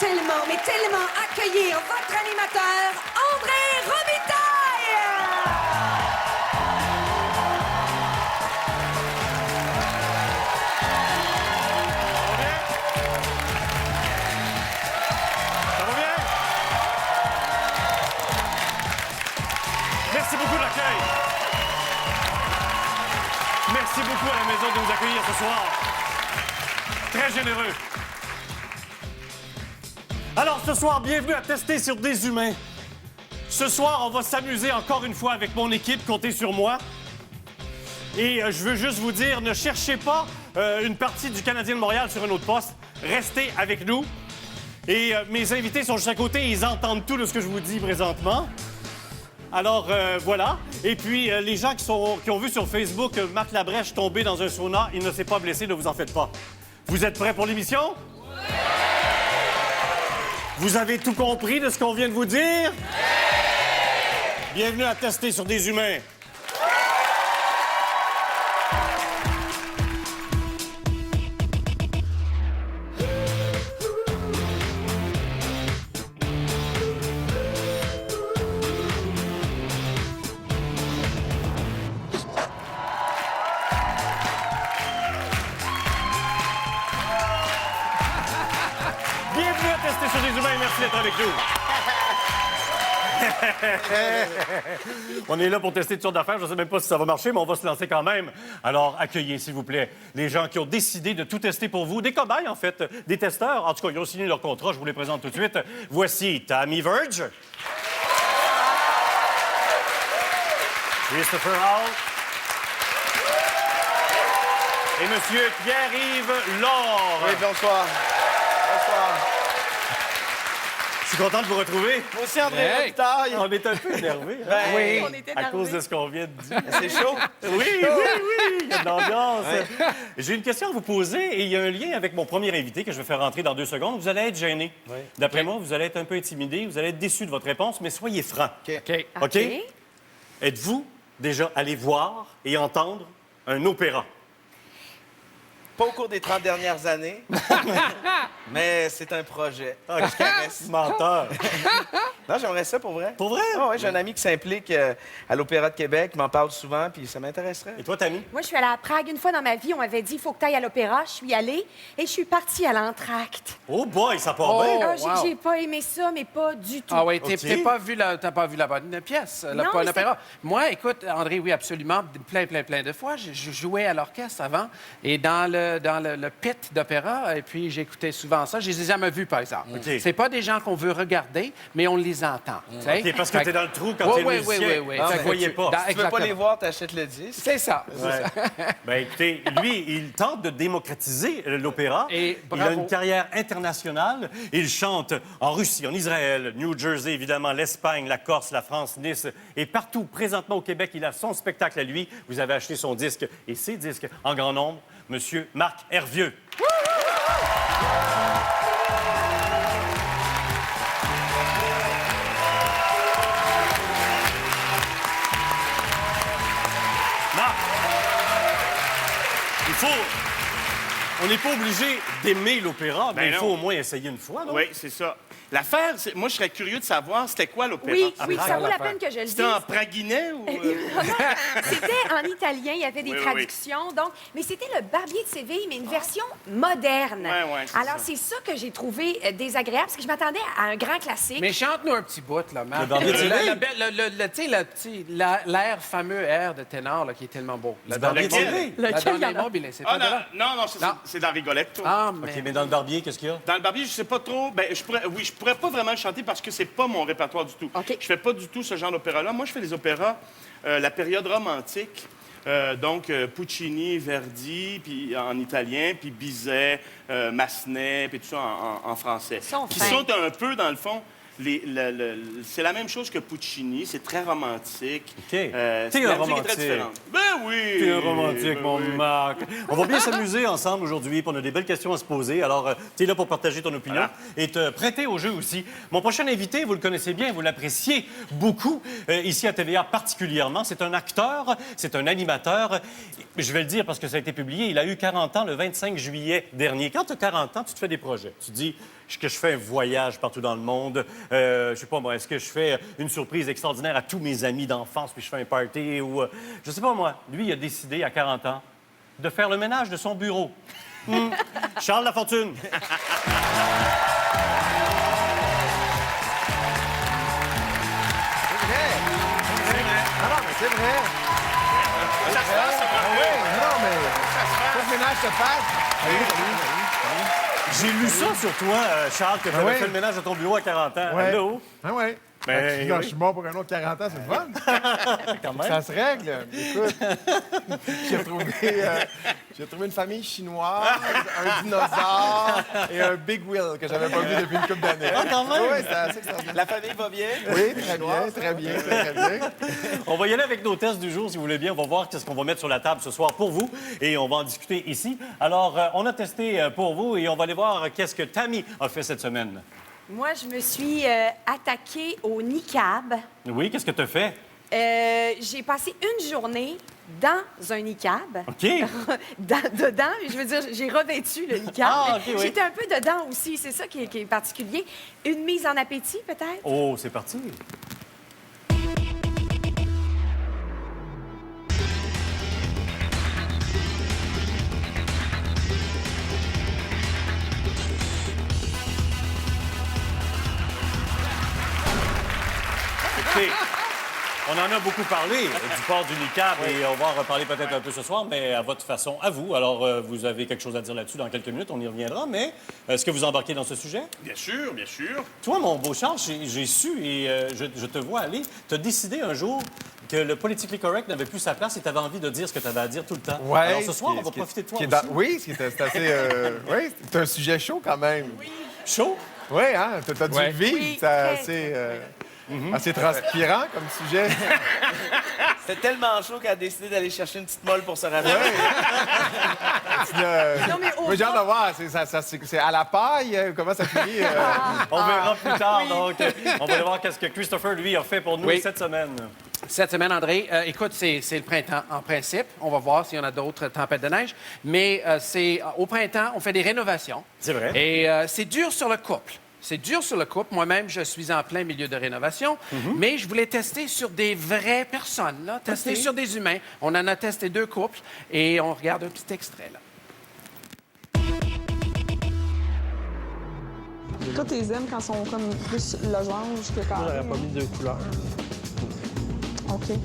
mais tellement accueillir votre animateur, André Robitaille! Ça va bien? Merci beaucoup de l'accueil. Merci beaucoup à la maison de nous accueillir ce soir. Très généreux. Alors, ce soir, bienvenue à Tester sur des humains. Ce soir, on va s'amuser encore une fois avec mon équipe. Comptez sur moi. Et je veux juste vous dire, ne cherchez pas une partie du Canadien de Montréal sur un autre poste. Restez avec nous. Et mes invités sont juste à côté. Ils entendent tout de ce que je vous dis présentement. Alors, voilà. Et puis, les gens qui ont vu sur Facebook Marc Labrèche tomber dans un sauna, il ne s'est pas blessé, ne vous en faites pas. Vous êtes prêts pour l'émission? Oui! Vous avez tout compris de ce qu'on vient de vous dire? Oui! Bienvenue à Tester sur des humains. Bienvenue à Tester sur des humains. Merci d'être avec nous. On est là pour tester toutes sortes d'affaires. Je ne sais même pas si ça va marcher, mais on va se lancer quand même. Alors, accueillez, s'il vous plaît, les gens qui ont décidé de tout tester pour vous. Des cobayes, en fait. Des testeurs. En tout cas, ils ont signé leur contrat. Je vous les présente tout de suite. Voici Tammy Verge. Christopher Hall. Et Monsieur Pierre-Yves Laure. Oui, bonsoir. Bonsoir. Je suis content de vous retrouver. Moi aussi, André Robitaille. On est un peu énervés. Hein? Ben, Oui, on était À cause de ce qu'on vient de dire. c'est chaud. Oui, il y a de l'ambiance. J'ai une question à vous poser et il y a un lien avec mon premier invité que je vais faire rentrer dans 2 secondes. Vous allez être gêné. D'après moi, vous allez être un peu intimidé, vous allez être déçu de votre réponse, mais soyez franc. OK. OK? Êtes-vous déjà allé voir et entendre un opéra? Pas au cours des 30 dernières années, mais c'est un projet. Ah, menteur. Non, j'aimerais ça pour vrai. Pour vrai? Ah ouais, j'ai un ami qui s'implique à l'Opéra de Québec, qui m'en parle souvent, puis ça m'intéresserait. Et toi, Tammy? Moi, je suis allée à Prague une fois dans ma vie. On m'avait dit, il faut que tu ailles à l'opéra. Je suis allée et je suis partie à l'entracte. Oh boy, ça part Oh. bien. Ah, wow. j'ai pas aimé ça, mais pas du tout. Ah oui, OK. t'as pas vu la bonne pièce, Non, mais l'opéra. Moi, écoute, André, oui, absolument, plein de fois. Je jouais à l'orchestre avant et dans le pit d'opéra, et puis j'écoutais souvent ça. Je les ai jamais vus, par exemple. OK. C'est pas des gens qu'on veut regarder, mais on les entend. tu sais. OK, parce que Fait t'es dans le trou quand t'es oui, musicien. oui. Ah, Fait vous que voyez tu- pas. dans- Si tu veux pas exactement. les voir, t'achètes le disque. C'est ça. Ouais. Ben écoutez, lui, il tente de démocratiser l'opéra. Et il a bravo. une carrière internationale. Il chante en Russie, en Israël, New Jersey, évidemment, l'Espagne, la Corse, la France, Nice et partout. Présentement au Québec, il a son spectacle à lui. Vous avez acheté son disque et ses disques en grand nombre. Monsieur Marc Hervieux. Marc, il faut... On n'est pas obligé d'aimer l'opéra, mais Ben il faut non. au moins essayer une fois, non? Oui, c'est ça. L'affaire, moi, je serais curieux de savoir c'était quoi l'opéra. Oui, Ah, oui, Prague, ça vaut la l'affaire. peine que je le dise. C'était en praguinet ou... C'était en italien, il y avait des Oui, oui, traductions, donc, mais c'était le Barbier de Séville, mais une version moderne. Ouais, c'est Alors, ça. c'est ça que j'ai trouvé désagréable, parce que je m'attendais à un grand classique. Mais chante-nous un petit bout, là, Marc. Le Barbier de Séville? Tu sais, l'air fameux air de ténor, là, qui est tellement beau. Du Barbier de Séville? La Lequel il y en Donna a? Immobiles, c'est Ah pas de là? non, Non. c'est dans Rigoletto. Ah, OK, mais... mais dans le Barbier, qu'est-ce qu'il y a? Dans le Barbier, je sais pas trop. Ben, je pourrais pas vraiment le chanter parce que c'est pas mon répertoire du tout. OK. Je fais pas du tout ce genre d'opéra-là. Moi, je fais des opéras, la période romantique. Donc, Puccini, Verdi, puis en italien, puis Bizet, Massenet, puis tout ça en français. Sont Qui fins. sont un peu, dans le fond, c'est la même chose que Puccini. C'est très romantique. OK. C'est T'es la un musique est très romantique. différente. Ben oui! T'es un romantique, Ben mon oui. Marc. On va bien s'amuser ensemble aujourd'hui, puis on a des belles questions à se poser. Alors, t'es là pour partager ton opinion Voilà. et te prêter au jeu aussi. Mon prochain invité, vous le connaissez bien, vous l'appréciez beaucoup, ici à TVA particulièrement. C'est un acteur, c'est un animateur. Je vais le dire parce que ça a été publié. Il a eu 40 ans le 25 juillet dernier. Quand tu as 40 ans, tu te fais des projets. Tu te dis, que je fais un voyage partout dans le monde? Je sais pas, moi, est-ce que je fais une surprise extraordinaire à tous mes amis d'enfance, puis je fais un party? Ou, je sais pas, moi, lui, il a décidé, à 40 ans, de faire le ménage de son bureau. Charles Lafortune. C'est vrai. Ça se passe, ça, Ah oui, non, mais faut que le ménage se fasse. J'ai lu ça sur toi, Charles, que tu avais oui. fait le ménage de ton bureau à 40 ans. Ouais. Allô? Ah oui. Ben, Non, oui. je suis bon pour un autre 40 ans, c'est le fun. Quand même. Ça se règle. Écoute, j'ai trouvé une famille chinoise, un dinosaure et un Big Wheel que j'avais pas vu depuis une couple d'années. Ah, quand même? Oui, c'est assez extraordinaire. La famille va bien? Oui, très bien, très bien, très bien. On va y aller avec nos tests du jour, si vous voulez bien. On va voir qu'est-ce qu'on va mettre sur la table ce soir pour vous et on va en discuter ici. Alors, on a testé pour vous et on va aller voir qu'est-ce que Tammy a fait cette semaine. Moi, je me suis attaquée au niqab. Oui, qu'est-ce que tu as fait? J'ai passé une journée dans un niqab. OK. Dedans, je veux dire, j'ai revêtu le niqab. Ah, mais OK, oui. J'étais un peu dedans aussi, c'est ça qui est particulier. Une mise en appétit, peut-être? Oh, c'est parti. OK. On en a beaucoup parlé du port du niqab et on va en reparler peut-être un peu ce soir, mais à votre façon, à vous. Alors, vous avez quelque chose à dire là-dessus dans quelques minutes, on y reviendra, mais est-ce que vous embarquez dans ce sujet? Bien sûr, bien sûr. Toi, mon beau Charles, j'ai su et je te vois aller. Tu as décidé un jour que le politically correct n'avait plus sa place et tu avais envie de dire ce que tu avais à dire tout le temps. Ouais, Alors, ce soir, ce qui est- on va ce qui est- profiter de toi qui est aussi. Oui, c'est assez... oui, c'est un sujet chaud quand même. Chaud? Oui, hein? T'as dû Ouais. le vivre. Oui, C'est très, assez, assez transpirant comme sujet. C'était tellement chaud qu'elle a décidé d'aller chercher une petite molle pour se rafraîchir. Non, mais au Moi, j'ai hâte fond- de voir. C'est à la paille? Comment ça finit? On verra plus tard, donc. On va aller voir qu'est-ce que Christopher, lui, a fait pour nous Oui. cette semaine. Cette semaine, André, écoute, c'est le printemps en principe. On va voir s'il y en a d'autres tempêtes de neige. Mais au printemps, on fait des rénovations. C'est vrai. Et c'est dur sur le couple. C'est dur sur le couple. Moi-même, je suis en plein milieu de rénovation. Mais je voulais tester sur des vraies personnes, là. Tester sur des humains. On en a testé 2 couples et on regarde un petit extrait, là. Toi, tes aimes quand ils sont comme plus losange que carré. J'aurais pas mis 2 couleurs. OK.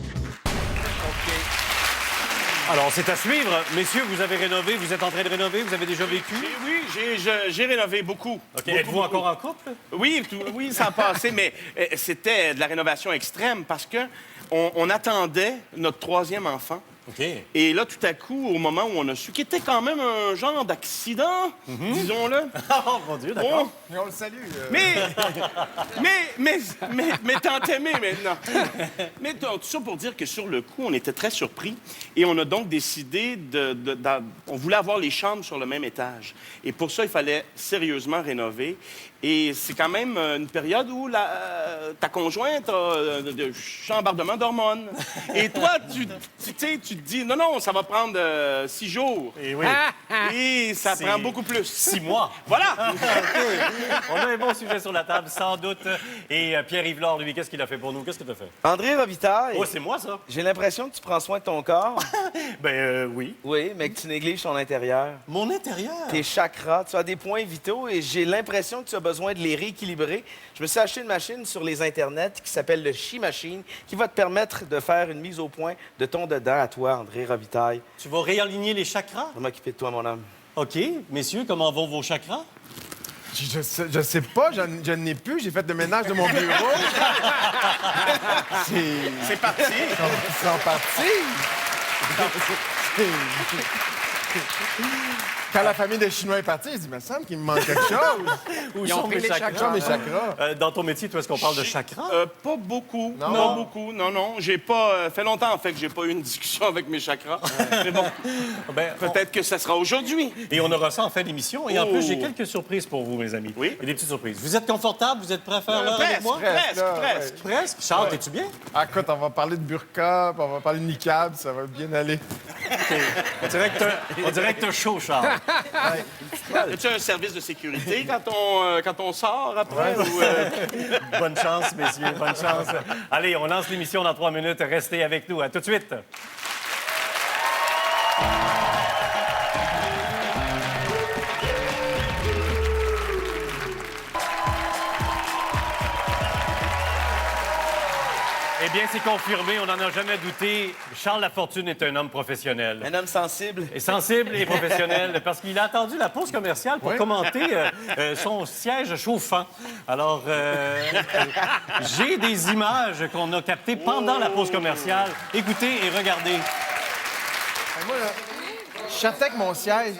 Alors, c'est à suivre. Messieurs, vous avez rénové, vous êtes en train de rénover, vous avez déjà vécu? Oui, j'ai rénové beaucoup. OK. Beaucoup, Êtes-vous beaucoup. encore en couple? Oui, oui, ça a passé, mais c'était de la rénovation extrême parce que on attendait notre 3e enfant. OK. Et là, tout à coup, au moment où on a su, qui était quand même un genre d'accident, disons-le. Oh, mon Dieu, d'accord. Bon, Mais on le salue. mais tant aimé maintenant. Mais tout ça pour dire que sur le coup, on était très surpris et on a donc décidé on voulait avoir les chambres sur le même étage. Et pour ça, il fallait sérieusement rénover. Et c'est quand même une période où ta conjointe a de chambardement d'hormones. Et toi, tu te dis, non, ça va prendre 6 jours. Et oui. Et ça C'est prend beaucoup plus. 6 mois. Voilà! OK. On a un bon sujet sur la table, sans doute. Et Pierre-Yves Laure, lui, qu'est-ce qu'il a fait pour nous? Qu'est-ce que tu as fait? André Robitaille, Oh, c'est moi, ça? j'ai l'impression que tu prends soin de ton corps. Oui. Oui, mais que tu négliges ton intérieur. Mon intérieur. Tes chakras, tu as des points vitaux et j'ai l'impression que tu as besoin de les rééquilibrer. Je me suis acheté une machine sur les internets qui s'appelle le Chi Machine qui va te permettre de faire une mise au point de ton dedans à toi, André Robitaille. Tu vas réaligner les chakras? Je vais m'occuper de toi, mon homme. OK. Messieurs, comment vont vos chakras? Je sais pas, je n'ai plus. J'ai fait le ménage de mon bureau. C'est parti! Ils sont partis. Quand la famille des Chinois est partie, ils disent, il me semble qu'il me manque quelque chose. Où Ils ont sont pris mes les chakras? Où sont mes chakras? Dans ton métier, toi, est-ce qu'on parle de chakras? Pas beaucoup. Non? Pas beaucoup. Non. J'ai pas. Fait longtemps, en fait, que j'ai pas eu une discussion avec mes chakras. Mais bon, Ben, peut-être que ça sera aujourd'hui. Et on aura ça en fin d'émission. Et en Oh. plus, j'ai quelques surprises pour vous, mes amis. Oui? Et des petites surprises. Vous êtes confortable? Vous êtes prêts à faire l'heure avec moi? Presque. là, Presque. Charles, es-tu bien? Ah, écoute, on va parler de burqa, puis on va parler de niqab, ça va bien aller. On dirait que t'as chaud, Charles. As-tu un service de sécurité quand on sort après? Bonne chance, messieurs, bonne chance. Allez, on lance l'émission dans 3 minutes. Restez avec nous. À tout de suite. Eh bien, c'est confirmé, on n'en a jamais douté. Charles Lafortune est un homme professionnel. Un homme sensible. Et sensible et professionnel, parce qu'il a attendu la pause commerciale pour commenter son siège chauffant. Alors, j'ai des images qu'on a captées pendant la pause commerciale. Écoutez et regardez. Moi, là, je sortais avec mon siège.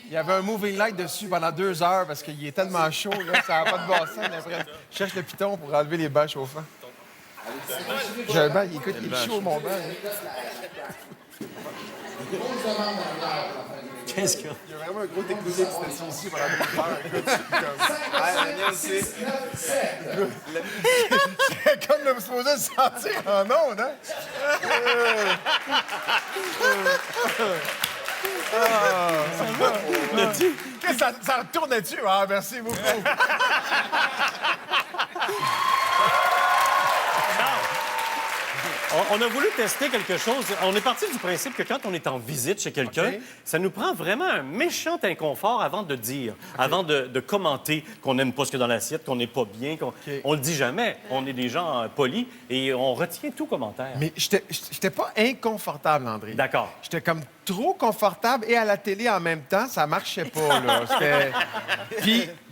Il y avait un moving light dessus pendant 2 heures parce qu'il est tellement chaud, là, ça n'a pas de bon sens. Après, je cherche le piton pour enlever les bancs chauffants. J'ai un banc, écoute, il est chaud, mon banc. Qu'est-ce qu'il y a? Il y a vraiment un gros technicien qui s'était assis ici pendant 2 heures. Écoute, c'est comme le supposé se sentir en onde, hein? Qu'est-ce que ça retournait-tu? Ah, merci beaucoup. On a voulu tester quelque chose. On est parti du principe que quand on est en visite chez quelqu'un, ça nous prend vraiment un méchant inconfort avant de dire, avant de commenter qu'on n'aime pas ce qu'il y a dans l'assiette, qu'on n'est pas bien. On le dit jamais. On est des gens polis et on retient tout commentaire. Mais j'étais pas inconfortable, André. D'accord. J'étais comme trop confortable et à la télé en même temps, ça marchait pas, là.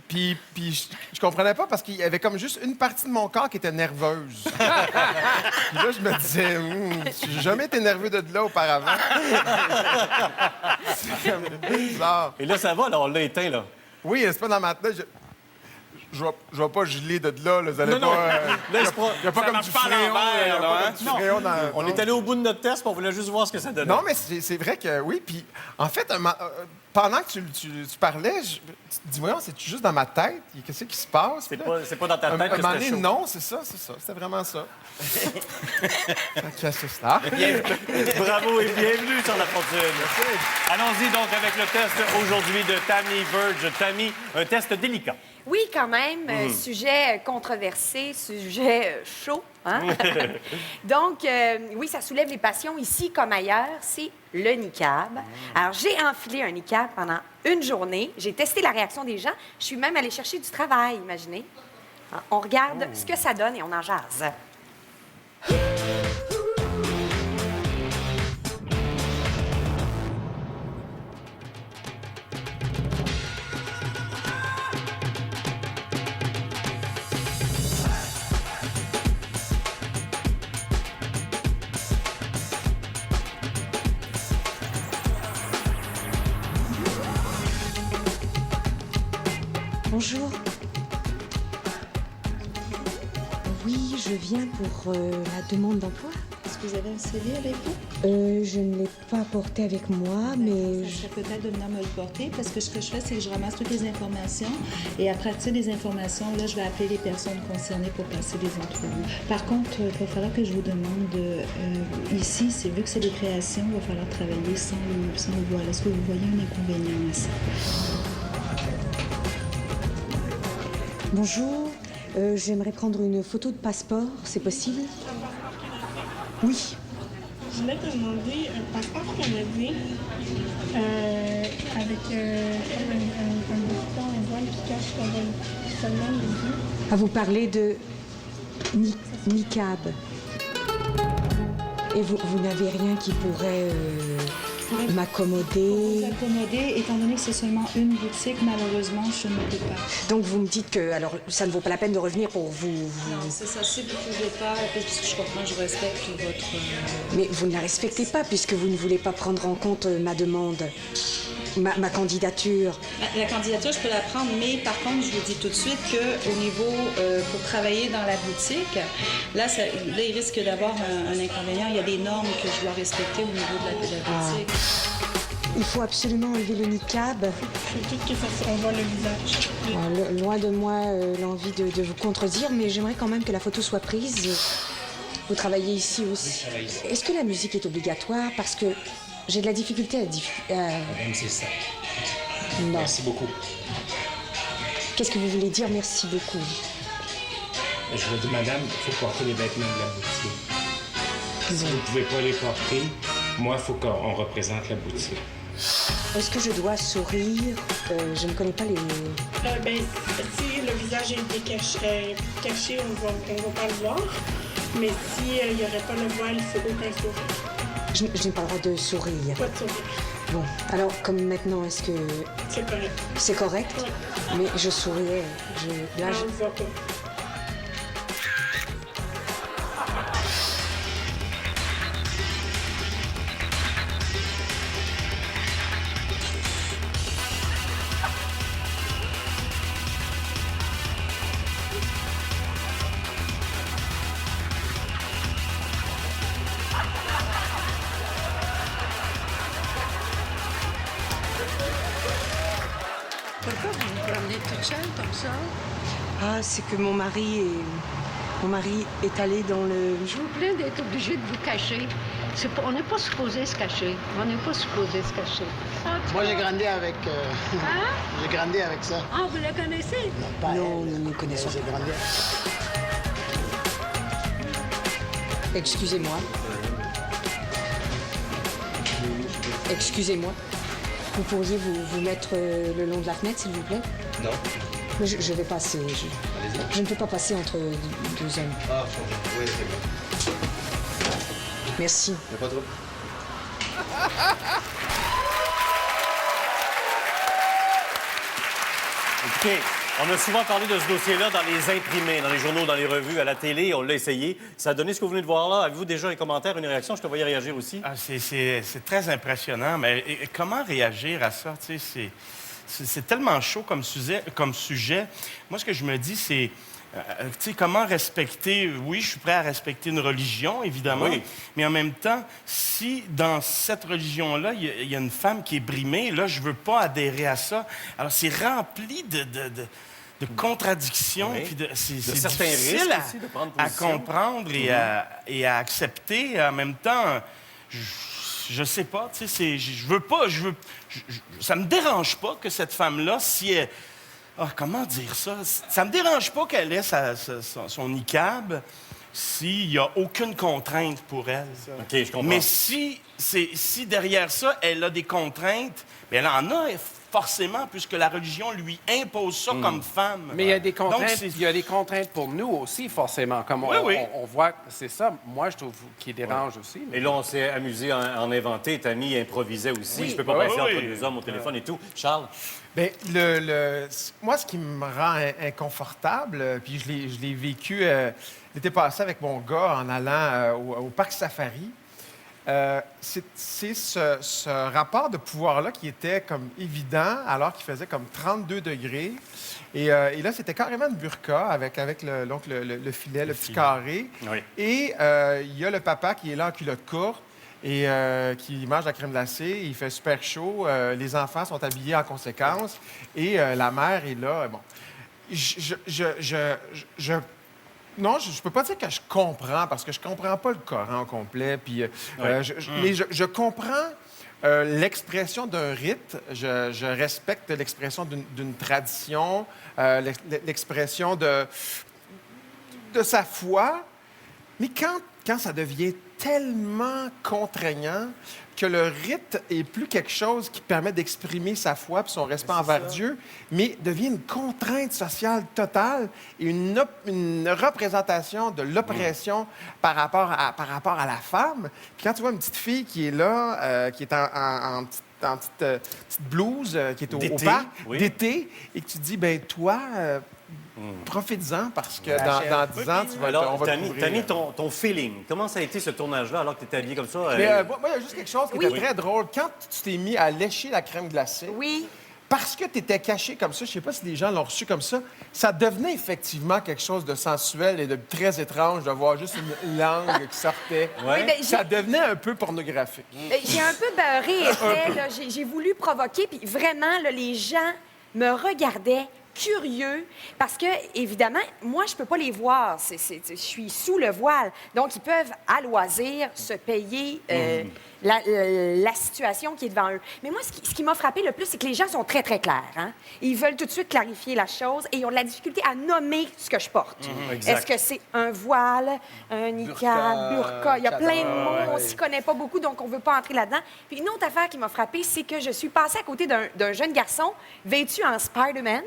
Puis je comprenais pas parce qu'il y avait comme juste une partie de mon corps qui était nerveuse. Puis là, je me disais, j'ai jamais été nerveux de là auparavant. C'est comme bizarre. Et là, ça va, là, on l'a éteint, là. Oui, c'est pas dans ma tête. Je vais pas geler de là, vous allez Non, non. pas... Là, Il n'y a pas comme du fréon, On est allé au bout de notre test, puis on voulait juste voir ce que ça donnait. Non, mais c'est vrai que oui. Puis, en fait, pendant que tu parlais, tu te dis, voyons, c'est juste dans ma tête? Qu'est-ce qui se passe? C'est pas dans ta tête que moment c'était donné, chaud. non, c'est ça. C'était vraiment ça. C'est ça. Bravo et bienvenue sur La Fortune. Allons-y donc avec le test aujourd'hui de Tammy Verge. Tammy, un test délicat. Oui, quand même. Sujet controversé, sujet chaud. Hein? Donc, oui, ça soulève les passions ici comme ailleurs. C'est le niqab. Alors, j'ai enfilé un niqab pendant une journée. J'ai testé la réaction des gens. Je suis même allée chercher du travail, imaginez. Alors, on regarde ce que ça donne et on en jase. Bonjour. Oui, je viens pour la demande d'emploi. Est-ce que vous avez un CV avec vous? Je ne l'ai pas apporté avec moi, mais... Ça serait peut-être de venir me le porter parce que ce que je fais, c'est que je ramasse toutes les informations et à partir des informations, là, je vais appeler les personnes concernées pour passer des entrevues. Par contre, il va falloir que je vous demande, ici, vu que c'est des créations, il va falloir travailler sans le voile. Est-ce que vous voyez un inconvénient à ça? Bonjour, j'aimerais prendre une photo de passeport, c'est possible? Oui. Je voulais te demander un passeport canadien avec un bouton, un voile qui cache seulement les yeux. Ah, vous parlez de niqab. Et vous n'avez rien qui pourrait m'accommoder? Vous accommoder, étant donné que c'est seulement une boutique, malheureusement, je ne peux pas. Donc vous me dites que alors ça ne vaut pas la peine de revenir pour vous... Non, c'est ça. Si vous ne pouvez pas, puisque je comprends, je respecte votre... Mais vous ne la respectez pas puisque vous ne voulez pas prendre en compte ma demande, ma candidature. La candidature, je peux la prendre, mais par contre, je vous dis tout de suite qu'au niveau, pour travailler dans la boutique, là, il risque d'avoir un inconvénient. Il y a des normes que je dois respecter au niveau de la boutique. Il faut absolument enlever le niqab. Je veux tout que on voit le visage. Loin de moi l'envie de vous contredire, mais j'aimerais quand même que la photo soit prise. Vous travaillez ici aussi. Est-ce que la musique est obligatoire? Parce que J'ai de la difficulté à... Madame, c'est ça. Non. Merci beaucoup. Qu'est-ce que vous voulez dire merci beaucoup? Je veux dire, madame, il faut porter les vêtements de la boutique. Si vous ne pouvez pas les porter, moi, il faut qu'on représente la boutique. Est-ce que je dois sourire? Je ne connais pas les... Si le visage est caché, on va pas le voir. Mais s'il n'y aurait pas le voile, il faut aucun sourire. Je n'ai pas le droit de sourire. Pas de sourire. Bon, alors, comme maintenant, est-ce que... C'est correct. C'est correct? Oui. Mais je souriais. Là, Non, on le voit pas. Pourquoi vous vous promenez toute seule comme ça? Ah, c'est que mon mari est allé dans le... Je vous plains d'être obligé de vous cacher. On n'est pas supposé se cacher. On n'est pas supposé se cacher. Moi, j'ai grandi avec... Hein? J'ai grandi avec ça. Ah, vous la connaissez? Non, nous ne connaissons J'ai pas. grandi Excusez-moi. Excusez-moi. Vous pourriez vous mettre le long de la fenêtre, s'il vous plaît? Non. Mais je vais passer. Je ne peux pas passer entre deux hommes. Ah, oui, c'est bon. Merci. Il n'y a pas trop. Écoutez, on a souvent parlé de ce dossier-là dans les imprimés, dans les journaux, dans les revues, à la télé. On l'a essayé. Ça a donné ce que vous venez de voir là. Avez-vous déjà les commentaires, une réaction? Je te voyais réagir aussi. Ah, c'est très impressionnant, mais comment réagir à ça? Tu sais, c'est tellement chaud comme sujet. Moi, ce que je me dis, c'est... tu sais, comment respecter... Oui, je suis prêt à respecter une religion, évidemment, oui. Mais en même temps, si dans cette religion-là, il y a une femme qui est brimée, là, je veux pas adhérer à ça. Alors, c'est rempli de contradictions, Oui. puis c'est certains difficile risques aussi de prendre à position. comprendre et à accepter. En même temps, je sais pas, tu sais, je veux pas... ça me dérange pas que cette femme-là, si elle... Ah, comment dire ça? Ça me dérange pas qu'elle ait son niqab s'il n'y a aucune contrainte pour elle. OK, je comprends. Mais si derrière ça, elle a des contraintes, bien, elle en a forcément, puisque la religion lui impose ça comme femme. Mais il y a des Donc, contraintes, il y a des contraintes pour nous aussi, forcément. Comme on voit, c'est ça, moi, je trouve, qui dérange aussi. Et là, on s'est amusé à en inventer. Tammy improvisait aussi. Oui. Je peux pas Oui, passer oui. entre deux hommes au téléphone et tout. Charles? Bien, moi, ce qui me rend inconfortable, puis je l'ai vécu l'été passé avec mon gars en allant au parc Safari, c'est ce rapport de pouvoir-là qui était comme évident alors qu'il faisait comme 32 degrés. Et là, c'était carrément une burqa avec le filet, le petit carré. Oui. Et il y a le papa qui est là en culotte courte et qui mange la crème glacée. Il fait super chaud. Les enfants sont habillés en conséquence. Et la mère est là. Bon. Non, je ne peux pas dire que je comprends, parce que je ne comprends pas le Coran au complet. Puis, mais je comprends l'expression d'un rite. Je respecte l'expression d'une tradition, l'expression de sa foi. Mais quand ça devient tellement contraignant que le rite est plus quelque chose qui permet d'exprimer sa foi et son respect envers Dieu, mais devient une contrainte sociale totale et une représentation de l'oppression par rapport à la femme. Puis quand tu vois une petite fille qui est là, qui est en petite blouse, qui est au parc d'été, et que tu te dis, ben toi... profites-en, parce que dans 10 ans, tu vas Alors, on va te Tammy, couvrir. ton feeling, comment ça a été ce tournage-là alors que tu étais habillé comme ça? Mais moi, il y a juste quelque chose qui était très drôle. Quand tu t'es mis à lécher la crème glacée, Oui. parce que tu étais caché comme ça, je sais pas si les gens l'ont reçu comme ça, ça devenait effectivement quelque chose de sensuel et de très étrange de voir juste une langue qui sortait. Oui, ben, Ça devenait un peu pornographique. J'ai un peu beurré effet, là. J'ai voulu provoquer, puis vraiment, là, les gens me regardaient curieux parce que, évidemment, moi, je peux pas les voir. Je suis sous le voile. Donc, ils peuvent, à loisir, se payer la situation qui est devant eux. Mais moi, ce qui m'a frappé le plus, c'est que les gens sont très, très clairs. Hein? Ils veulent tout de suite clarifier la chose et ils ont de la difficulté à nommer ce que je porte. Est-ce que c'est un voile, un niqab, burqa? Il y a plein de mots. On s'y connaît pas beaucoup, donc on veut pas entrer là-dedans. Puis une autre affaire qui m'a frappée, c'est que je suis passée à côté d'un jeune garçon vêtu en Spider-Man.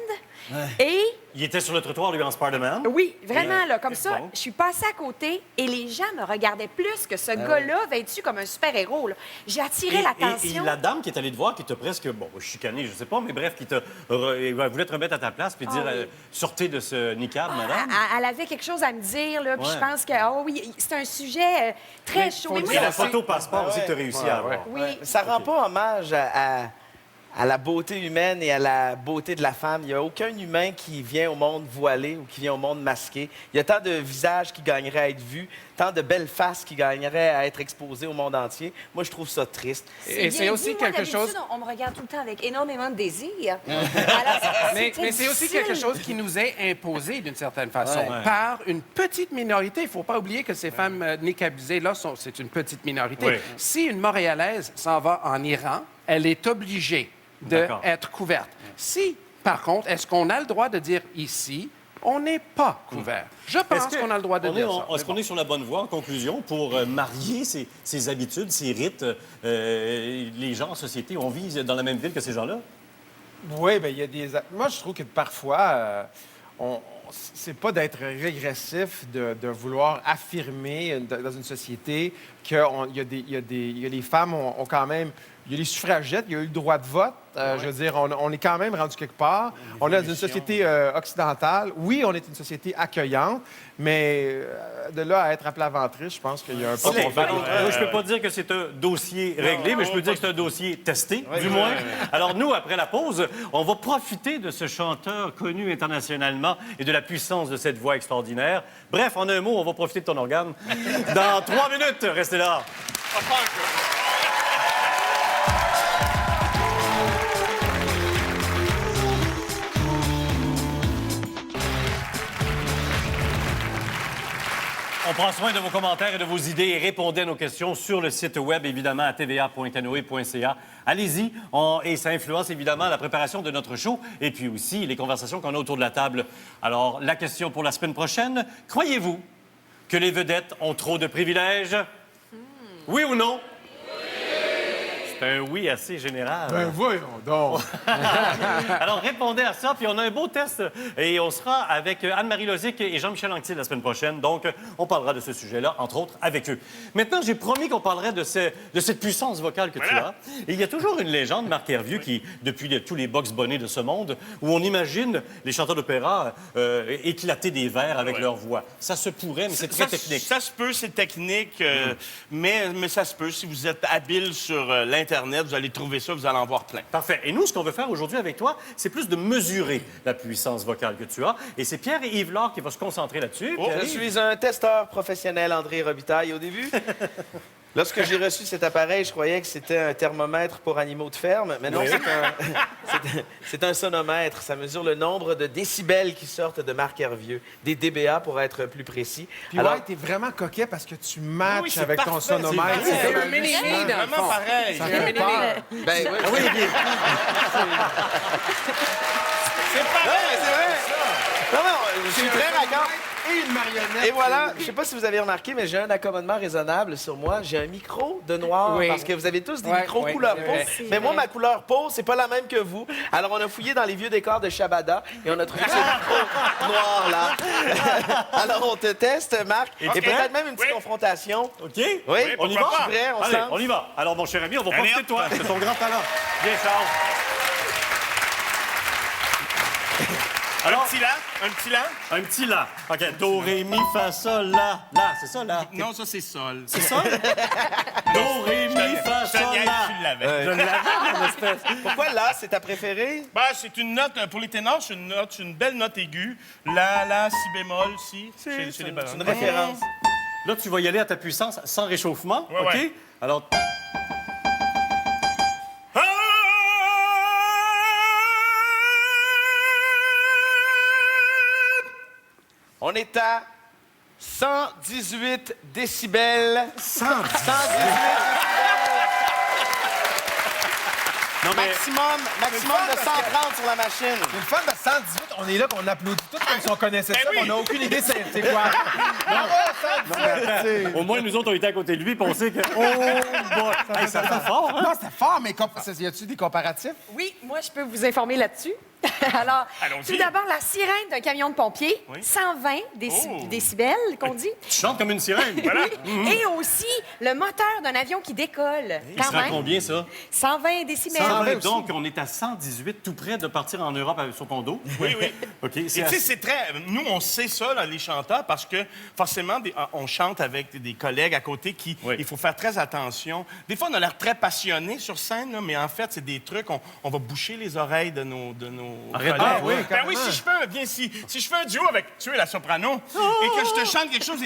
Et... Il était sur le trottoir, lui, en Spider-Man. Oui, vraiment, là, comme ça, bon. je suis passée à côté et les gens me regardaient plus que ce gars-là vêtu comme un super-héros. Là. J'ai attiré l'attention. Et la dame qui est allée te voir, qui t'a presque, chicané, je sais pas, mais bref, qui voulait te remettre à ta place puis dire sortez de ce niqab, madame. Elle avait quelque chose à me dire, là, puis je pense que, c'est un sujet très chaud. Et la photo passeport aussi que tu as réussi à avoir. Oui. Ça rend pas hommage à la beauté humaine et à la beauté de la femme. Il n'y a aucun humain qui vient au monde voilé ou qui vient au monde masqué. Il y a tant de visages qui gagneraient à être vus, tant de belles faces qui gagneraient à être exposées au monde entier. Moi, je trouve ça triste. Et c'est aussi quelque chose... On me regarde tout le temps avec énormément de désir. Mais c'est aussi quelque chose qui nous est imposé d'une certaine façon par une petite minorité. Il ne faut pas oublier que ces femmes niqabisées-là, c'est une petite minorité. Oui. Si une Montréalaise s'en va en Iran, elle est obligée d'être couverte. Si, par contre, est-ce qu'on a le droit de dire ici, on n'est pas couvert? Je pense qu'on a le droit de dire ça. Est-ce qu'on est sur la bonne voie, en conclusion, pour marier ces habitudes, ces rites? Les gens en société, on vit dans la même ville que ces gens-là? Oui, bien, il y a des... Moi, je trouve que parfois, c'est pas d'être régressif de vouloir affirmer dans une société que les femmes ont quand même... Il y a les suffragettes, il y a eu le droit de vote. Je veux dire, on est quand même rendu quelque part. On est dans une société occidentale. Oui, on est une société accueillante, mais de là à être à plat ventriste, je pense qu'il y a un peu... Moi, je peux pas dire que c'est un dossier réglé, mais je peux dire que c'est un dossier testé, du moins. Alors, nous, après la pause, on va profiter de ce chanteur connu internationalement et de la puissance de cette voix extraordinaire. Bref, en un mot, on va profiter de ton organe. Dans 3 minutes, restez là. On prend soin de vos commentaires et de vos idées et répondez à nos questions sur le site web, évidemment, à tva.canoe.ca. Allez-y, et ça influence évidemment la préparation de notre show et puis aussi les conversations qu'on a autour de la table. Alors, la question pour la semaine prochaine, croyez-vous que les vedettes ont trop de privilèges? Oui ou non? C'est un oui assez général. Ben voyons donc! Alors, répondez à ça, puis on a un beau test. Et on sera avec Anne-Marie Lozic et Jean-Michel Anctil la semaine prochaine. Donc, on parlera de ce sujet-là, entre autres, avec eux. Maintenant, j'ai promis qu'on parlerait de cette puissance vocale que tu as. Et il y a toujours une légende, Marc Hervieux, qui, depuis tous les box bonnets de ce monde, où on imagine les chanteurs d'opéra éclater des vers avec leur voix. Ça se pourrait, mais c'est très technique. Ça se peut, c'est technique, mais ça se peut. Si vous êtes habile sur l'Internet, vous allez trouver ça, vous allez en voir plein. Parfait. Et nous, ce qu'on veut faire aujourd'hui avec toi, c'est plus de mesurer la puissance vocale que tu as. Et c'est Pierre et Yves Laure qui vont se concentrer là-dessus. Je suis un testeur professionnel, André Robitaille, au début. Lorsque j'ai reçu cet appareil, je croyais que c'était un thermomètre pour animaux de ferme, mais non, c'est un sonomètre. Ça mesure le nombre de décibels qui sortent de Marc Hervieux, des dBA pour être plus précis. Puis alors, t'es vraiment coquet parce que tu matches avec ton sonomètre. C'est un mini-me, dans le fond. Pareil. Ça fait peur. Ben oui. C'est pareil, c'est vrai. Non, je suis très raccord. Et une marionnette. Et voilà, je sais pas si vous avez remarqué, mais j'ai un accommodement raisonnable sur moi. J'ai un micro de noir, parce que vous avez tous des micros couleur peau. Mais moi, ma couleur peau, c'est pas la même que vous. Alors, on a fouillé dans les vieux décors de Shabada et on a trouvé ce micro noir-là. Alors, on te teste, Marc, et peut-être même une petite confrontation. OK? Oui, on y va? Je suis prêt, Allez, on y va. Alors, mon cher ami, on va profiter de toi. C'est ton grand talent. Bien, Charles. Alors, un petit la. OK. Do, ré, mi, fa, sol, la. La, c'est ça, la? Non, ça, c'est sol. C'est ça? Do, ré, mi, fa, sol, la. Tu l'avais. Je l'avais, mon espèce. Pourquoi là, c'est ta préférée? Ben, c'est une note, pour les ténors, c'est une belle note aiguë. La, si bémol, si. C'est une référence. Là, tu vas y aller à ta puissance sans réchauffement, Ouais, OK? ouais. Alors... On est à 118 décibels. 118 Non, mais... Maximum de 130 sur la machine. C'est le fun de 118. On est là, qu'on applaudit tout comme si on connaissait ça. On n'a aucune idée c'est quoi. Au moins, nous autres, on était à côté de lui, puis on sait que... Oh, hey, ça fait fort, hein? Non, c'était fort, mais y a-tu des comparatifs? Oui, moi, je peux vous informer là-dessus. Alors, tout d'abord, la sirène d'un camion de pompiers, 120 décibels, qu'on dit. Tu chantes comme une sirène, voilà. Et aussi, le moteur d'un avion qui décolle. Il sera combien, ça? 120 décibels. 120, donc, on est à 118, tout près de partir en Europe sur ton dos. Oui, oui. OK. Et tu sais, c'est très... Nous, on sait ça, là, les chanteurs, parce que forcément, on chante avec des collègues à côté qui... Il faut faire très attention. Des fois, on a l'air très passionné sur scène, là, mais en fait, c'est des trucs... On va boucher les oreilles de nos collègues. Ah, oui, oui, si je fais un duo avec tu es la soprano et que je te chante quelque chose...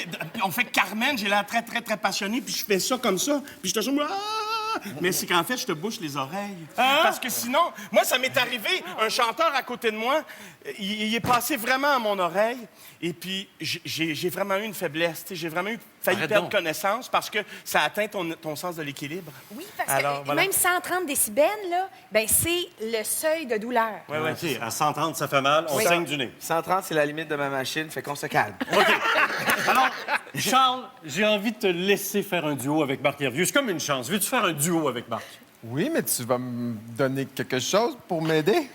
On fait Carmen, j'ai l'air très, très, très passionné, puis je fais ça comme ça, puis je te chante... Mais c'est qu'en fait, je te bouche les oreilles. Parce que sinon, moi, ça m'est arrivé, un chanteur à côté de moi, il est passé vraiment à mon oreille, et puis j'ai vraiment eu une faiblesse. J'ai vraiment failli perdre connaissance parce que ça atteint ton sens de l'équilibre. Oui, parce que même 130 décibels, là, ben, c'est le seuil de douleur. Oui, oui. OK, à 130, ça fait mal, on saigne du nez. 130, c'est la limite de ma machine, fait qu'on se calme. OK. Alors, Charles, j'ai envie de te laisser faire un duo avec Marc Hervieux. C'est comme une chance. Veux-tu faire un duo avec Marc? Oui, mais tu vas me donner quelque chose pour m'aider?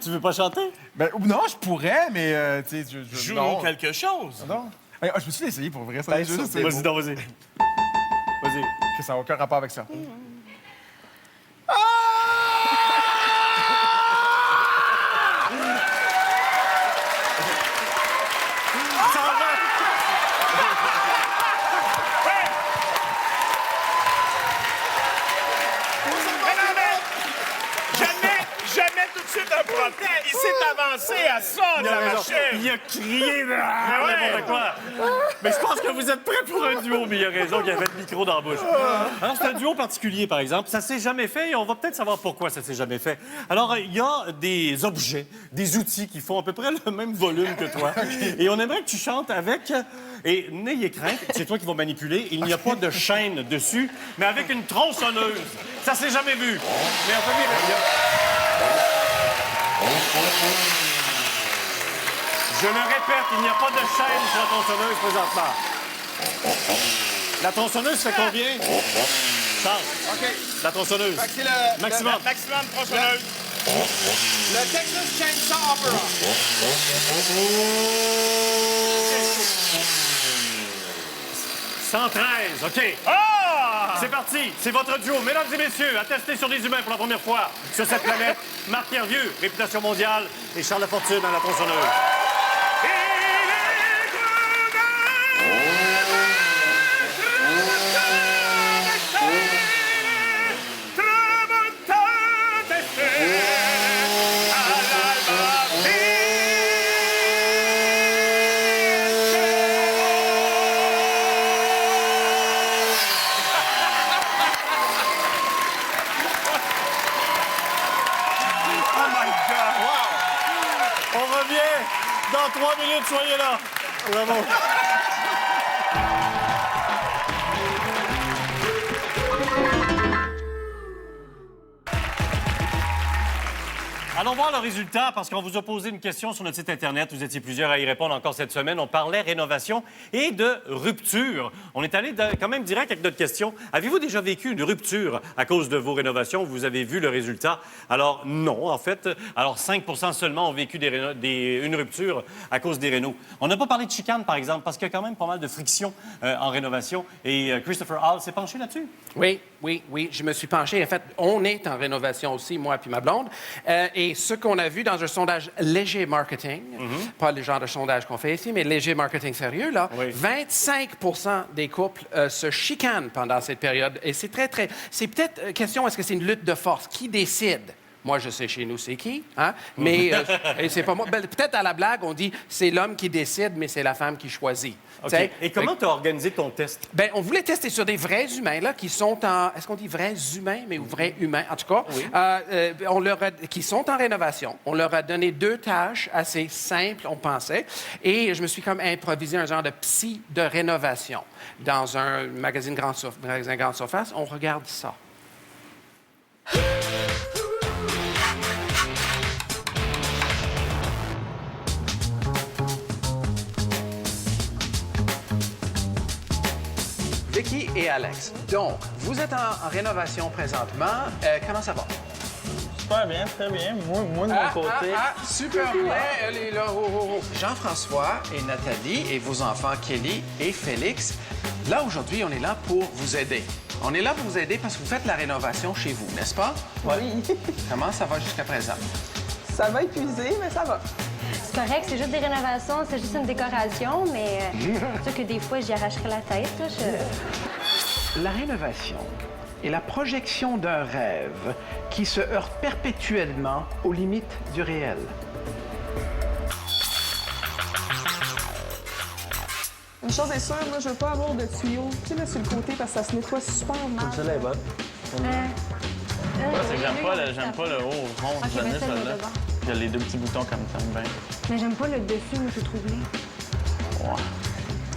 Tu veux pas chanter? Ben, non, je pourrais, mais tu sais, Joue-nous quelque chose. Non. Hey, je peux-tu l'essayer pour vrai? Ça, Vas-y, donc, vas-y. Vas-y. Que ça n'a aucun rapport avec ça. Jamais tout de suite un protège. Il s'est avancé à ça, la machine. Il a crié n'importe quoi. Mais je pense que vous êtes prêts pour un duo, mais il a raison qu'il avait le micro dans la bouche. Alors, c'est un duo particulier, par exemple. Ça s'est jamais fait et on va peut-être savoir pourquoi ça s'est jamais fait. Alors, il y a des objets, des outils qui font à peu près le même volume que toi. Et on aimerait que tu chantes avec... Et n'ayez crainte, c'est toi qui vas manipuler. Il n'y a pas de chaîne dessus, mais avec une tronçonneuse. Ça s'est jamais vu. Mais en famille, je le répète, il n'y a pas de chaîne sur la tronçonneuse présentement. La tronçonneuse fait combien? Charles. OK. La tronçonneuse. Fait que c'est le maximum. Maximum tronçonneuse. Le Texas Chainsaw Opera. 113, OK. Ah! C'est parti. C'est votre duo. Mesdames et messieurs, à tester sur des humains pour la première fois sur cette planète. Marc Hervieux, réputation mondiale, et Charles Lafortune à la tronçonneuse. Dans 3 minutes, soyez là. Bravo. Allons voir le résultat, parce qu'on vous a posé une question sur notre site Internet. Vous étiez plusieurs à y répondre encore cette semaine. On parlait rénovation et de rupture. On est allé quand même direct avec notre question. Avez-vous déjà vécu une rupture à cause de vos rénovations? Vous avez vu le résultat? Alors, non, en fait. Alors, 5 seulement ont vécu une rupture à cause des rénaux. On n'a pas parlé de chicane, par exemple, parce qu'il y a quand même pas mal de friction en rénovation. Et Christopher Hall s'est penché là-dessus? Oui, je me suis penché. En fait, on est en rénovation aussi, moi et ma blonde. Et ce qu'on a vu dans un sondage léger marketing, pas le genre de sondage qu'on fait ici, mais léger marketing sérieux, là, 25 des couples se chicanent pendant cette période. Et c'est très... C'est peut-être question, est-ce que c'est une lutte de force? Qui décide? Moi, je sais chez nous c'est qui, hein? Mais et c'est pas moi. Ben, peut-être à la blague, on dit c'est l'homme qui décide, mais c'est la femme qui choisit. OK. T'sais? Et comment tu as organisé ton test? Ben, on voulait tester sur des vrais humains, là, qui sont en... Est-ce qu'on dit vrais humains, mais ou vrais humains? En tout cas, qui sont en rénovation. On leur a donné 2 tâches assez simples, on pensait. Et je me suis comme improvisé un genre de psy de rénovation. Dans un magasin grande surface, on regarde ça. Vicky et Alex. Donc, vous êtes en rénovation présentement. Comment ça va? Super bien, très bien. Moi de mon côté. Super bien. Elle est là. Jean-François et Nathalie et vos enfants Kelly et Félix. Là, aujourd'hui, on est là pour vous aider. On est là pour vous aider parce que vous faites la rénovation chez vous, n'est-ce pas? Oui. Comment ça va jusqu'à présent? Ça va épuiser, mais ça va. C'est correct, c'est juste des rénovations, c'est juste une décoration, mais c'est sûr que des fois, j'y arracherais la tête. Là, La rénovation est la projection d'un rêve qui se heurte perpétuellement aux limites du réel. Une chose est sûre, moi, je veux pas avoir de tuyaux, tu sais, là, sur le côté, parce que ça se nettoie super mal. Celle-là est bonne. C'est que j'aime pas le haut rond. Ok, J'aime mais mieux celle-là celle-là. devant. Il y a les 2 petits boutons comme ça, bien. Mais j'aime pas le dessus où c'est troublé. Ouais.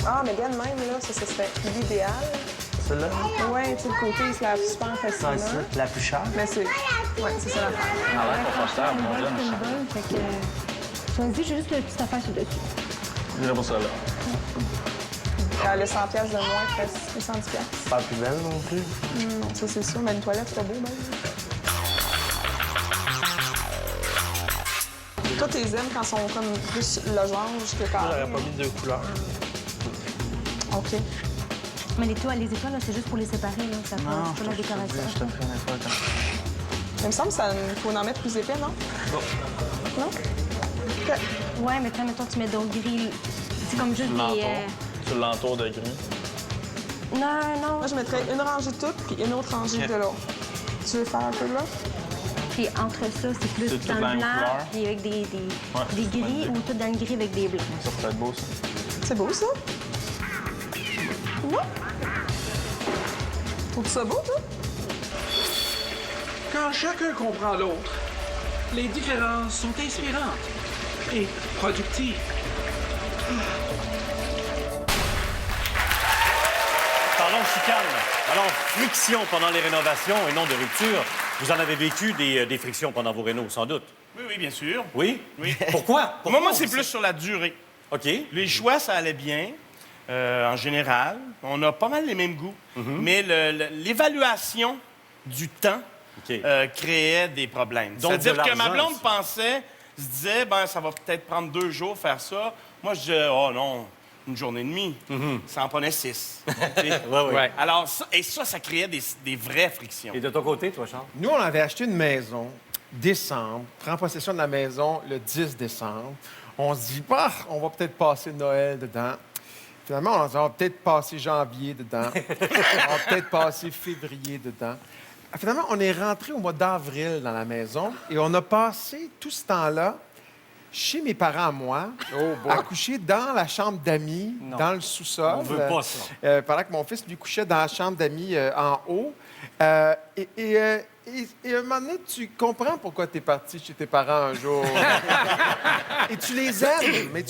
Ah, mais bien de même, là, ça serait l'idéal. Celle-là? Ouais, tu sais, le côté, il se lave super facilement. C'est la plus chère. Mais c'est... Ouais, c'est ça l'affaire. Ah ouais, confortable. Une Moi, bonne, j'aime c'est une ça. bonne, fait que... Choisis, j'ai juste la petite affaire sur le dessus. J'irais pour celle-là. Le 100$ de moins, presque 70$. Pas plus belle non plus. Non, ça, c'est sûr. Mais une toilette, c'est pas beau, même. Toi, t'es aimes quand ils sont comme plus logeanges que carrés. J'aurais pas mis 2 couleurs. OK. Mais les étoiles, là, c'est juste pour les séparer, là. Ça Non, pas la décoration. je te ferai une étoile comme ça. Il me semble qu'il faut en mettre plus épais, non? Non? OK. Ouais, mais mettons, tu mets d'autres gris. C'est comme juste des... Sur l'entour de gris. Non. Moi, je mettrais une rangée de toutes puis une autre rangée de l'autre. Tu veux faire un peu là? Puis entre ça, c'est plus C'est dans toute la le même blanc, couleur? puis avec des gris, ou tout dans le gris avec des blancs. Ça pourrait être beau, ça. C'est beau, ça? Non? Trouves ça beau, toi? Quand chacun comprend l'autre, les différences sont inspirantes et productives. Parlons chicane. Alors, friction pendant les rénovations et non de rupture. Vous en avez vécu des frictions pendant vos rénaux, sans doute. Oui, bien sûr. Oui? Oui. Pourquoi? Moi, c'est plus sur la durée. OK. Les choix, ça allait bien. En général, on a pas mal les mêmes goûts. Mais l'évaluation du temps créait des problèmes. Donc, C'est-à-dire de que ma l'argent blonde pensait, se disait, ben ça va peut-être prendre 2 jours faire ça. Moi, je disais, oh non, une journée et demie. Ça en prenait 6. Ouais. Alors, ça créait des vraies frictions. Et de ton côté, toi, Charles? Nous, on avait acheté une maison, décembre, prend possession de la maison le 10 décembre. On se dit, bah, on va peut-être passer Noël dedans. Finalement, on va peut-être passer janvier dedans. On va peut-être passer février dedans. Finalement, on est rentré au mois d'avril dans la maison et on a passé tout ce temps-là chez mes parents à moi, à coucher dans la chambre d'amis, dans le sous-sol. On veut pas ça. Pendant que mon fils, lui, couchait dans la chambre d'amis en haut. Et à un moment donné, tu comprends pourquoi tu es parti chez tes parents un jour. Et tu les aimes, mais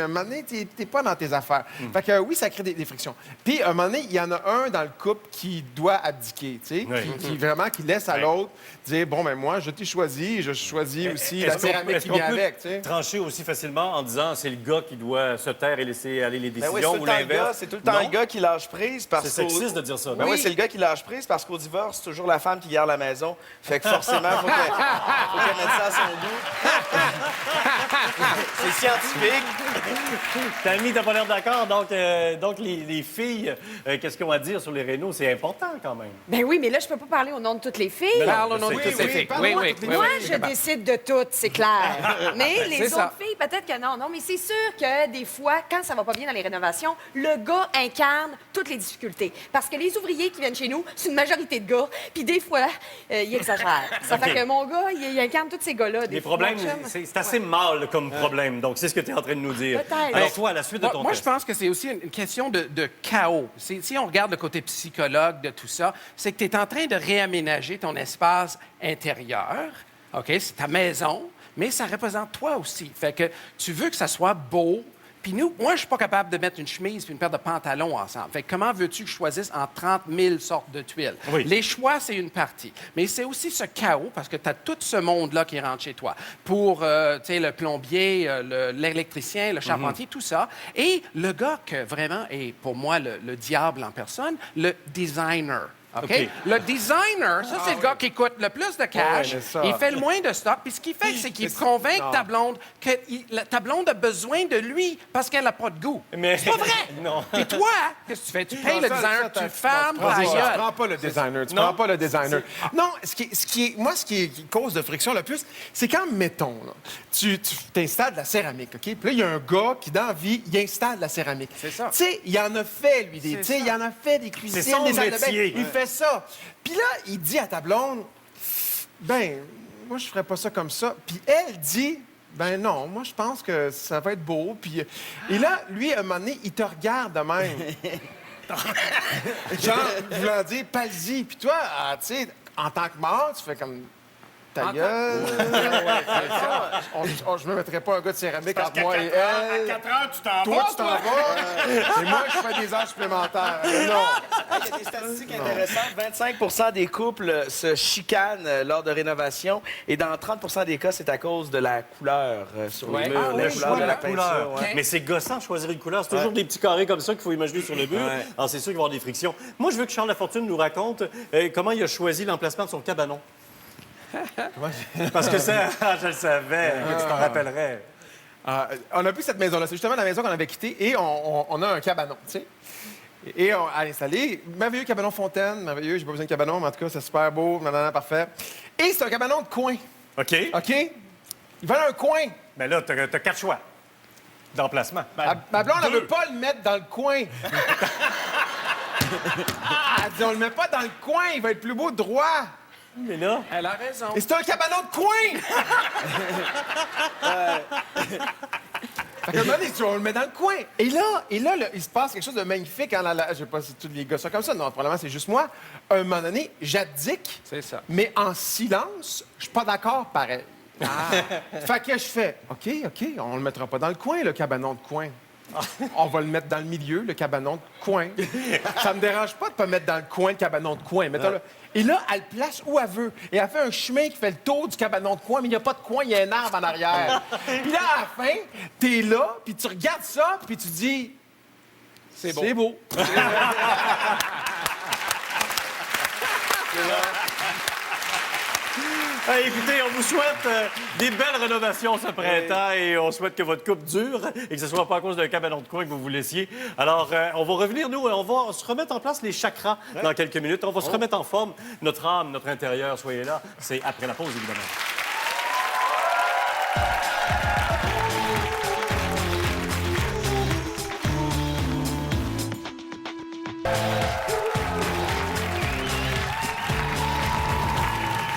à un moment donné, tu n'es pas dans tes affaires. Fait que oui, ça crée des frictions. Puis, à un moment donné, il y en a un dans le couple qui doit abdiquer, tu sais, qui laisse à l'autre dire, bon, ben moi, je t'ai choisi, je choisis aussi la céramique qui vient avec, tu sais. Trancher aussi facilement en disant, c'est le gars qui doit se taire et laisser aller les décisions ou l'inverse? C'est tout le temps le gars qui lâche prise parce que... C'est sexiste de dire ça. Ben oui, c'est le gars qui lâche prise parce qu'au divorce, c'est toujours la femme qui garde la maison. Fait que forcément, il faut qu'elle mette ça à son goût. C'est scientifique. Tammy, t'as pas l'air d'accord. Donc les filles, qu'est-ce qu'ils ont à dire sur les rénaux? C'est important quand même. Ben oui, mais là, je peux pas parler au nom de toutes les filles. Mais non, Parle au nom de toutes les filles. Oui, oui. Moi, je décide de tout, c'est clair. Mais les C'est autres ça. filles, peut-être que non. Non, mais c'est sûr que des fois, quand ça va pas bien dans les rénovations, le gars incarne toutes les difficultés. Parce que les ouvriers qui viennent chez nous, c'est une majorité de gars. Puis des fois, ils exagèrent. Ça fait que mon gars, il incarne tous ces gars-là. Les problèmes, c'est assez mâle comme problème. Donc, c'est ce que tu es en train de nous dire. Peut-être. Alors, toi, à la suite de ton Moi, je test. pense que c'est aussi une question de chaos. Si on regarde le côté psychologue de tout ça, c'est que tu es en train de réaménager ton espace intérieur. OK? C'est ta maison, mais ça représente toi aussi. Fait que tu veux que ça soit beau. Puis moi, je suis pas capable de mettre une chemise et une paire de pantalons ensemble. Fait que comment veux-tu que je choisisse entre 30 000 sortes de tuiles? Oui. Les choix, c'est une partie. Mais c'est aussi ce chaos, parce que tu as tout ce monde-là qui rentre chez toi. Pour, tu sais, le plombier, l'électricien, le charpentier, tout ça. Et le gars que vraiment est, pour moi, le diable en personne, le designer. OK? OK. Le designer, ça, c'est le gars qui coûte le plus de cash. mais ça- Il fait le moins de stock. Puis ce qu'il fait, c'est qu'il convainc ta blonde que ta blonde a besoin de lui parce qu'elle n'a pas de goût. Mais- C'est pas vrai! Non. Et toi, qu'est-ce que tu fais? Tu payes Non, le ça, designer, ça, tu fermes tu ta gueule. prends pas le designer. Tu Non. prends pas le designer. Non, ce qui cause de friction le plus, c'est quand, mettons, là, tu t'installes de la céramique, OK? Puis là, il y a un gars qui, dans la vie, il installe de la céramique. C'est ça. Tu sais, il en a fait, lui, tu sais, il en a fait des cuisines, C'est son des salles de bain. métier. Il fait ça. Puis là, il dit à ta blonde, ben, moi, je ferais pas ça comme ça. Puis elle dit, ben non, moi, je pense que ça va être beau. Puis, et là, lui, à un moment donné, il te regarde de même. Genre, voulant dire, pas-y. Puis toi, tu sais, en tant que mort, tu fais comme ta gueule. Je me mettrais pas un gars de céramique entre moi et elle. À 4 heures, tu t'en Toi, vas, tu t'en vas. Et moi, je fais des heures supplémentaires. Non. Il y a des statistiques intéressantes. 25 des couples se chicanent lors de rénovation et dans 30 des cas, c'est à cause de la couleur sur les murs, la couleur de la peinture. ouais. Mais c'est gossant de choisir une couleur. C'est toujours des petits carrés comme ça qu'il faut imaginer sur le mur. Ouais. Alors, c'est sûr qu'il va y avoir des frictions. Moi, je veux que Charles Lafortune nous raconte comment il a choisi l'emplacement de son cabanon. Parce que ça, je le savais, tu t'en rappellerais. On a pris cette maison-là. C'est justement la maison qu'on avait quittée et on a un cabanon, tu sais. Et on a installé. Merveilleux cabanon fontaine, merveilleux. J'ai pas besoin de cabanon, mais en tout cas, c'est super beau, parfait. Et c'est un cabanon de coin. OK. OK? Ils veulent un coin. Mais là, t'as 4 choix d'emplacement. Ma blonde, elle veut pas le mettre dans le coin. Elle dit, on le met pas dans le coin, il va être plus beau droit. Mais là... Elle a raison. Et c'est un cabanon de coin! Fait qu'à un moment donné, on le met dans le coin. Et là, il se passe quelque chose de magnifique. Je sais pas si tous les gars sont comme ça. Non, probablement, c'est juste moi. À un moment donné, j'abdique. C'est ça. Mais en silence, je suis pas d'accord pareil. Fait que je fais, OK, on le mettra pas dans le coin, le cabanon de coin. On va le mettre dans le milieu, le cabanon de coin. Ça me dérange pas de pas mettre dans le coin le cabanon de coin. Mettons-le. Et là, elle le place où elle veut. Et elle fait un chemin qui fait le tour du cabanon de coin, mais il n'y a pas de coin, il y a un arbre en arrière. Puis là, à la fin, t'es là, puis tu regardes ça, puis tu dis... C'est beau. C'est beau. Hey, écoutez, on vous souhaite des belles rénovations ce printemps et on souhaite que votre couple dure et que ce ne soit pas à cause d'un cabanon de coin que vous vous laissiez. Alors, on va revenir, nous, on va se remettre en place les chakras dans quelques minutes. On va se remettre en forme, notre âme, notre intérieur. Soyez là. C'est après la pause, évidemment.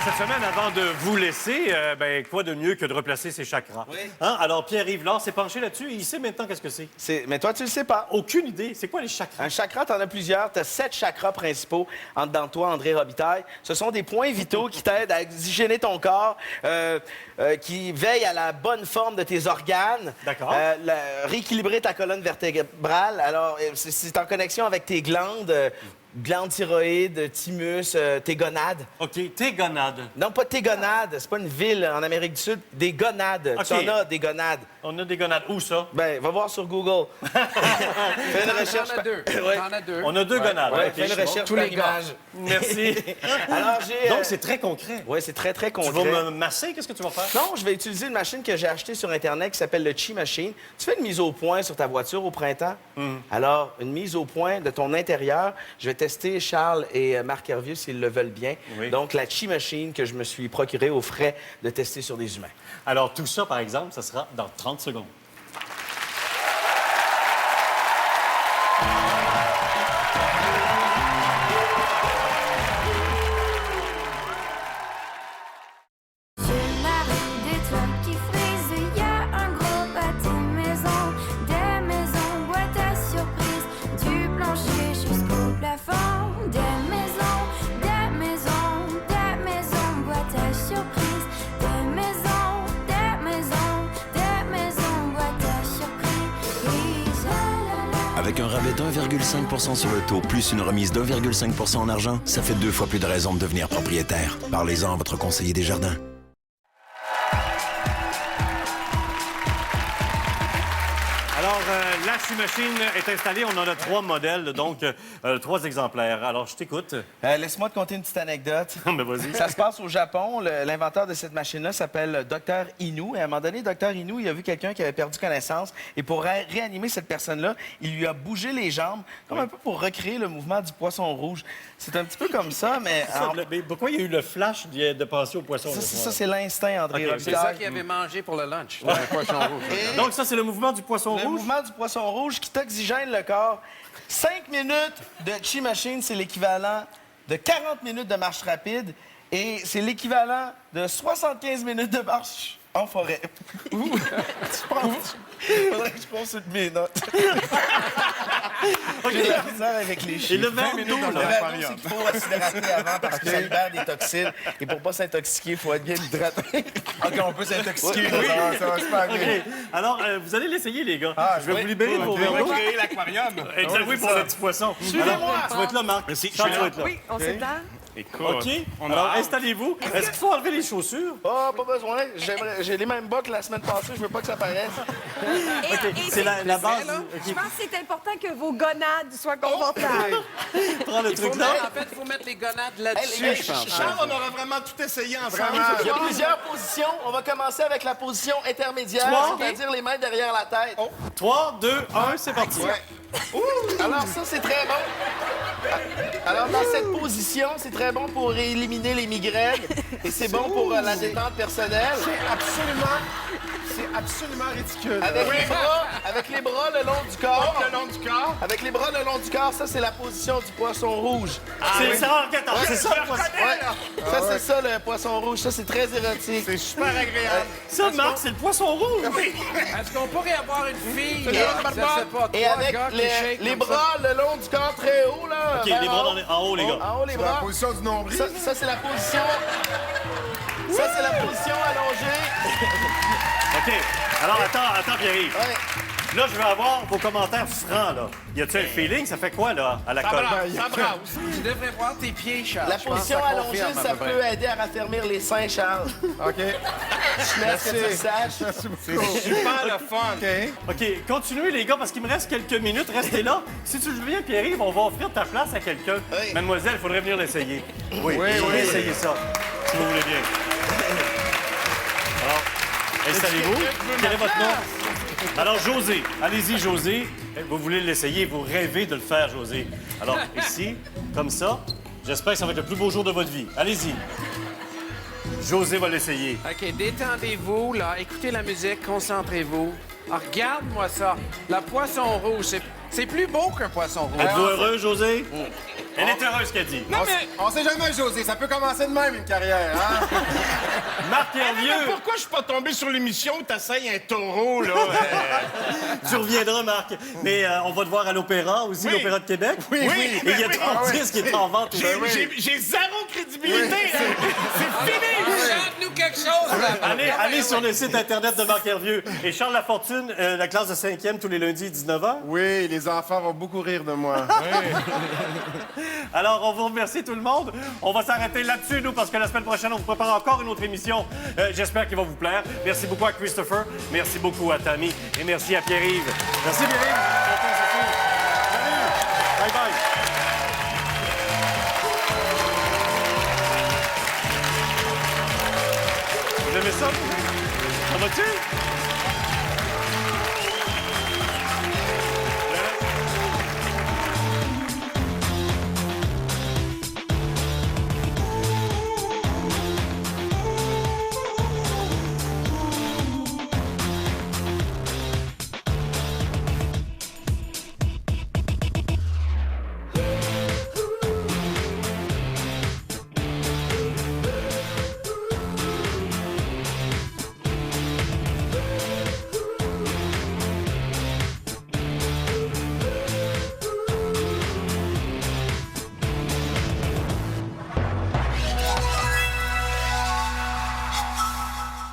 Cette semaine, avant de vous laisser, quoi de mieux que de replacer ses chakras? Oui. Hein? Alors, Pierre-Yves Lard s'est penché là-dessus et il sait maintenant qu'est-ce que c'est. Mais toi, tu le sais pas. Aucune idée. C'est quoi les chakras? Un chakra, tu en as plusieurs. Tu as 7 chakras principaux en dedans de toi, André Robitaille. Ce sont des points vitaux qui t'aident à oxygéner ton corps, qui veillent à la bonne forme de tes organes. D'accord. Rééquilibrer ta colonne vertébrale. Alors, c'est en connexion avec tes glandes. Glandes thyroïdes, thymus, tes gonades. OK, tes gonades. Non, pas tes gonades. C'est pas une ville en Amérique du Sud. Des gonades. OK. Tu en as des gonades. On a des gonades. Où ça? Ben, va voir sur Google. Fais une recherche. T'en as deux. Ouais. T'en as deux. On a deux gonades. Ouais, OK, fais une c'est bon. recherche Tous par les gars. image. Merci. Alors, j'ai... Donc, c'est très concret. Oui, c'est très, très Tu concret. vas me masser? Qu'est-ce que tu vas faire? Non, je vais utiliser une machine que j'ai achetée sur Internet qui s'appelle le Chi Machine. Tu fais une mise au point sur ta voiture au printemps. Alors, une mise au point de ton intérieur. Je vais tester Charles et Marc Hervieux s'ils le veulent bien. Oui. Donc, la Chi Machine que je me suis procurée aux frais de tester sur des humains. Alors, tout ça, par exemple, ça sera dans 30 secondes. Avec un rabais d'1,5 % sur le taux, plus une remise d'1,5 % en argent, ça fait 2 fois plus de raisons de devenir propriétaire. Parlez-en à votre conseiller des jardins. Alors, la Chi Machine est installée. On en a 3 modèles, donc 3 exemplaires. Alors, je t'écoute. Laisse-moi te conter une petite anecdote. Ben, vas-y. Ça se passe au Japon. L'inventeur de cette machine-là s'appelle Dr Inu. Et à un moment donné, Dr Inu, il a vu quelqu'un qui avait perdu connaissance. Et pour réanimer cette personne-là, il lui a bougé les jambes, comme un peu pour recréer le mouvement du poisson rouge. C'est un petit peu comme ça, mais... Mais pourquoi il y a eu le flash de penser au poisson? Ça, c'est l'instinct, André OK. Robitaille. C'est ça qu'il avait mangé pour le lunch. Un poisson rouge. Donc, ça, c'est le mouvement du poisson Le rouge? mouvement du poisson rouge qui t'oxygène le corps. 5 minutes de Chi Machine, c'est l'équivalent de 40 minutes de marche rapide et c'est l'équivalent de 75 minutes de marche en forêt. Tu penses? Faudrait que je pense sur mes notes. J'ai de la misère avec les chiffres. Et le verre d'eau, Le là? verre d'eau, c'est qu'il faut s'hydrater avant parce que ça libère des toxines. Et pour pas s'intoxiquer, il faut être bien hydraté. OK, on peut s'intoxiquer. Oui. Ça va super bien. OK. Alors, vous allez l'essayer, les gars. Ah, je vais vous libérer de vos verres On d'eau. va créer l'aquarium. Exact, oui, pour le petit poisson. Suivez-moi. Tu vas être là, Marc. Merci. Charles, tu vas être là. Oui, on s'étend. Écoute, OK. on Alors, a... installez-vous. Est-ce qu'il faut enlever les chaussures? Oh, pas besoin. J'ai les mêmes bas que la semaine passée. Je veux pas que ça paraisse. Et C'est la base. je pense que c'est important que vos gonades soient confortables. Prends le truc là. En fait, il faut mettre les gonades là-dessus, Hey, je pense. Charles, on aura vraiment tout essayé ensemble. Il y a plusieurs positions. On va commencer avec la position intermédiaire, Trois. c'est-à-dire les mains derrière la tête. 3, 2, 1, c'est parti. Alors ça, c'est très bon. Alors dans cette position, c'est très bon pour éliminer les migraines et c'est bon pour la détente personnelle. C'est absolument ridicule. Avec les bras le long du corps. Le long du corps. Avec les bras le long du corps, ça c'est la position du poisson rouge. C'est ça, attends, c'est ça le poisson. Ouais. Ça c'est ça le poisson rouge. Ça c'est très érotique. C'est super agréable. Ça, Marc, c'est le poisson rouge. Est-ce qu'on pourrait avoir une fille, Et- ça sais pas, Et 3 avec gars qui les shake comme bras le long du corps très haut là. OK, vers les bras en haut, les gars. En haut les C'est la bras. position du nombril. Ça c'est la position. Ça c'est la position allongée. OK. Alors, attends, Pierre-Yves. Ouais. Là, je veux avoir vos commentaires francs, là. Y a-tu un feeling? Ça fait quoi, là, à la colle? Ça brasse. Tu devrais voir tes pieds, Charles. La Je pense que position ça allongée, confirme à ça peu près. peut aider à raffermir les seins, Charles. OK. Je laisse que tu le saches. C'est super le fun. OK, continuez, les gars, parce qu'il me reste quelques minutes. Restez là. Si tu le viens, Pierre-Yves, on va offrir ta place à quelqu'un. Oui. Mademoiselle, il faudrait venir l'essayer. Oui, oui. essayez ça, si vous voulez bien. Alors, installez-vous. Quel est votre nom? Alors, José. Allez-y, José. Vous voulez l'essayer, vous rêvez de le faire, José. Alors, ici, comme ça. J'espère que ça va être le plus beau jour de votre vie. Allez-y. José va l'essayer. OK, détendez-vous, là. Écoutez la musique, concentrez-vous. Ah, regarde-moi ça. La poisson rouge, c'est plus beau qu'un poisson rouge. Êtes-vous heureux, José? Elle est heureuse, ce qu'elle dit. On sait jamais, José. Ça peut commencer de même, une carrière. Hein? Marc Mais Hervieux. pourquoi je suis pas tombé sur l'émission où t'essayes un taureau, là? Tu reviendras, Marc. Mais on va te voir à l'Opéra aussi, Oui. l'Opéra de Québec. Oui, Et il y a oui. 30 disques qui est en vente. J'ai zéro crédibilité. C'est fini. Chante-nous quelque chose. Allez sur le site Internet de Marc Hervieux. Et Charles Lafortune, la classe de 5e tous les lundis, 19h. Oui, les enfants vont beaucoup rire de moi. Alors, on vous remercie tout le monde. On va s'arrêter là-dessus, nous, parce que la semaine prochaine, on vous prépare encore une autre émission. J'espère qu'il va vous plaire. Merci beaucoup à Christopher. Merci beaucoup à Tammy. Et merci à Pierre-Yves. Merci, Pierre-Yves. Salut. Bye-bye. Vous aimez ça? Ça va-tu?